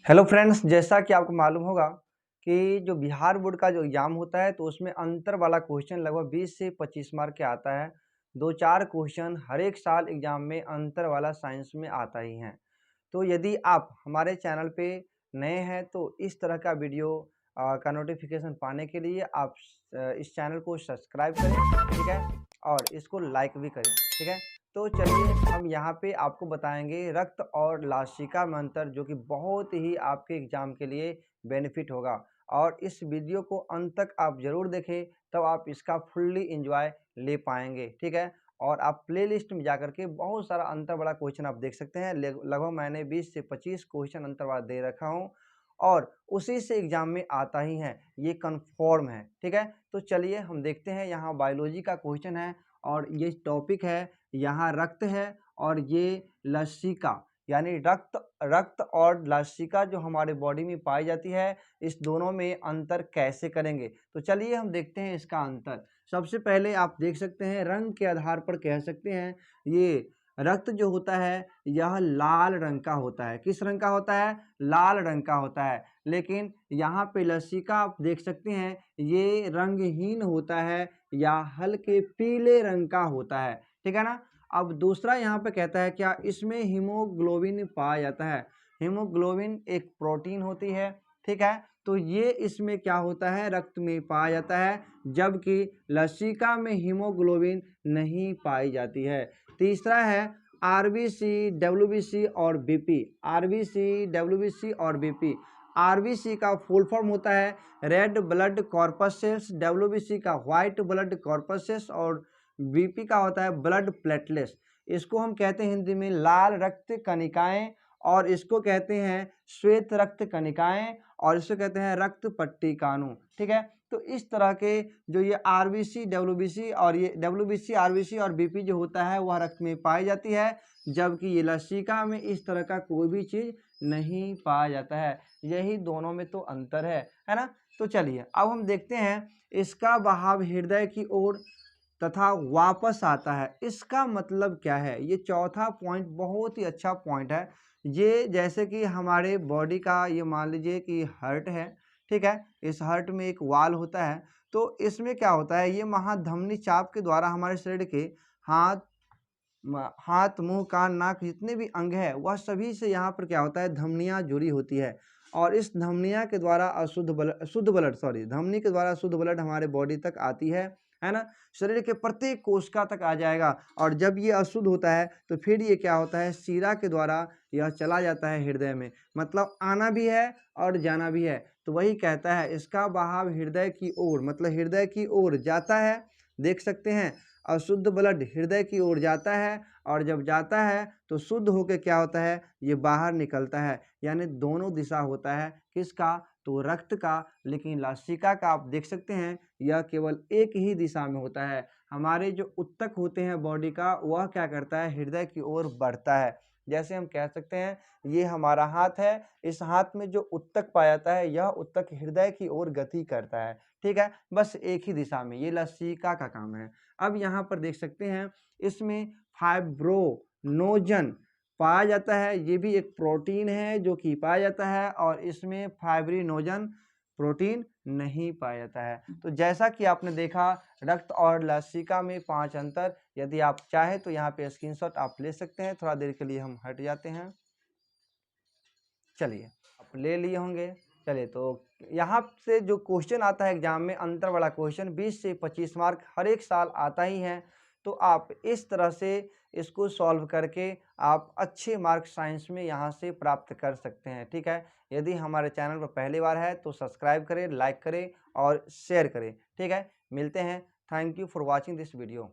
Hello friends, जैसा कि आपको मालूम होगा कि जो बिहार बोर्ड का जो एग्ज़ाम होता है तो उसमें अंतर वाला क्वेश्चन लगभग 20 से 25 मार्क के आता है। 2-4 क्वेश्चन हर एक साल एग्ज़ाम में अंतर वाला साइंस में आता ही है। तो यदि आप हमारे चैनल पे नए हैं तो इस तरह का वीडियो का नोटिफ़िकेशन पाने के लिए आप इस चैनल को सब्सक्राइब करें, ठीक है? और इसको लाइक भी करें, ठीक है? तो चलिए हम यहाँ पे आपको बताएँगे रक्त और लासिका में अंतर, जो कि बहुत ही आपके एग्ज़ाम के लिए बेनिफिट होगा। और इस वीडियो को अंत तक आप ज़रूर देखें, तब आप इसका फुल्ली एन्जॉय ले पाएँगे, ठीक है? और आप प्लेलिस्ट में जाकर के बहुत सारा अंतर वाला क्वेश्चन आप देख सकते हैं। लगभग मैंने 20 से 25 क्वेश्चन अंतर वाला दे रखा हूँ और उसी से एग्ज़ाम में आता ही है, ये कन्फर्म है, ठीक है? तो चलिए हम देखते हैं। यहाँ बायोलॉजी का क्वेश्चन है और ये टॉपिक है, यहाँ रक्त है और ये लसिका, यानी रक्त रक्त और लसिका जो हमारे बॉडी में पाई जाती है, इस दोनों में अंतर कैसे करेंगे? तो चलिए हम देखते हैं इसका अंतर। सबसे पहले आप देख सकते हैं, रंग के आधार पर कह सकते हैं, ये रक्त जो होता है यह लाल रंग का होता है। किस रंग का होता है? लाल रंग का होता है। लेकिन यहाँ पे लसिका आप देख सकते हैं, ये रंगहीन होता है या हल्के पीले रंग का होता है, ठीक है ना? अब दूसरा यहाँ पे कहता है क्या इसमें हीमोग्लोबिन पाया जाता है। हीमोग्लोबिन एक प्रोटीन होती है, ठीक है? तो ये इसमें क्या होता है, रक्त में पाया जाता है, जबकि लसिका में हीमोग्लोबिन नहीं पाई जाती है। तीसरा है आरबीसी, डब्ल्यूबीसी और बीपी। आरबीसी, डब्ल्यूबीसी और बीपी। आरबीसी का फुल फॉर्म होता है रेड ब्लड कॉर्पसेल्स, डब्ल्यूबीसी का व्हाइट ब्लड कॉर्पसेल्स और बीपी का होता है ब्लड प्लेटलेट्स। इसको हम कहते हैं हिंदी में लाल रक्त कणिकाएं और इसको कहते हैं श्वेत रक्त कणिकाएं और इसको कहते हैं रक्त पट्टिकाणु, ठीक है? तो इस तरह के जो ये आरबीसी, डब्ल्यूबीसी और ये डब्ल्यूबीसी, आरबीसी और बीपी जो होता है वह रक्त में पाई जाती है, जबकि ये लसिका में इस तरह का कोई भी चीज़ नहीं पाया जाता है। यही दोनों में तो अंतर है ना? तो चलिए अब हम देखते हैं, इसका बहाव हृदय की ओर तथा वापस आता है, इसका मतलब क्या है? ये चौथा पॉइंट बहुत ही अच्छा पॉइंट है। ये जैसे कि हमारे बॉडी का ये मान लीजिए कि हार्ट है, ठीक है? इस हार्ट में एक वाल्व होता है, तो इसमें क्या होता है, ये महाधमनी चाप के द्वारा हमारे शरीर के हाथ हाथ, मुँह, कान, नाक जितने भी अंग हैं, वह सभी से यहाँ पर क्या होता है, धमनियाँ जुड़ी होती है और इस धमनियाँ के द्वारा शुद्ध ब्लड धमनी के द्वारा शुद्ध ब्लड हमारे बॉडी तक आती है ना? शरीर के प्रत्येक कोशिका तक आ जाएगा और जब ये अशुद्ध होता है तो फिर ये क्या होता है, शिरा के द्वारा यह चला जाता है हृदय में। मतलब आना भी है और जाना भी है। तो वही कहता है इसका बहाव हृदय की ओर, मतलब हृदय की ओर जाता है। देख सकते हैं, अशुद्ध ब्लड हृदय की ओर जाता है और जब जाता है तो शुद्ध होकर क्या होता है, ये बाहर निकलता है। यानी दोनों दिशा होता है, किसका? तो रक्त का। लेकिन लसिका का आप देख सकते हैं, यह केवल एक ही दिशा में होता है। हमारे जो उत्तक होते हैं बॉडी का, वह क्या करता है, हृदय की ओर बढ़ता है। जैसे हम कह सकते हैं, ये हमारा हाथ है, इस हाथ में जो उत्तक पाया जाता है, यह उत्तक हृदय की ओर गति करता है, ठीक है? बस एक ही दिशा में, ये लसिका का काम है। अब यहाँ पर देख सकते हैं, इसमें फाइब्रोनोजन पाया जाता है। ये भी एक प्रोटीन है जो कि पाया जाता है और इसमें फाइब्रिनोजन प्रोटीन नहीं पाया जाता है। तो जैसा कि आपने देखा, रक्त और लसिका में 5 अंतर। यदि आप चाहें तो यहाँ पे स्क्रीनशॉट आप ले सकते हैं। थोड़ा देर के लिए हम हट जाते हैं। चलिए, आप ले लिए होंगे। चलिए, तो यहाँ से जो क्वेश्चन आता है एग्जाम में, अंतर वाला क्वेश्चन 20 से 25 मार्क हर एक साल आता ही है। तो आप इस तरह से इसको सॉल्व करके आप अच्छे मार्क्स साइंस में यहाँ से प्राप्त कर सकते हैं, ठीक है? यदि हमारे चैनल पर पहली बार है तो सब्सक्राइब करें, लाइक करें और शेयर करें, ठीक है? मिलते हैं। Thank you for watching this video.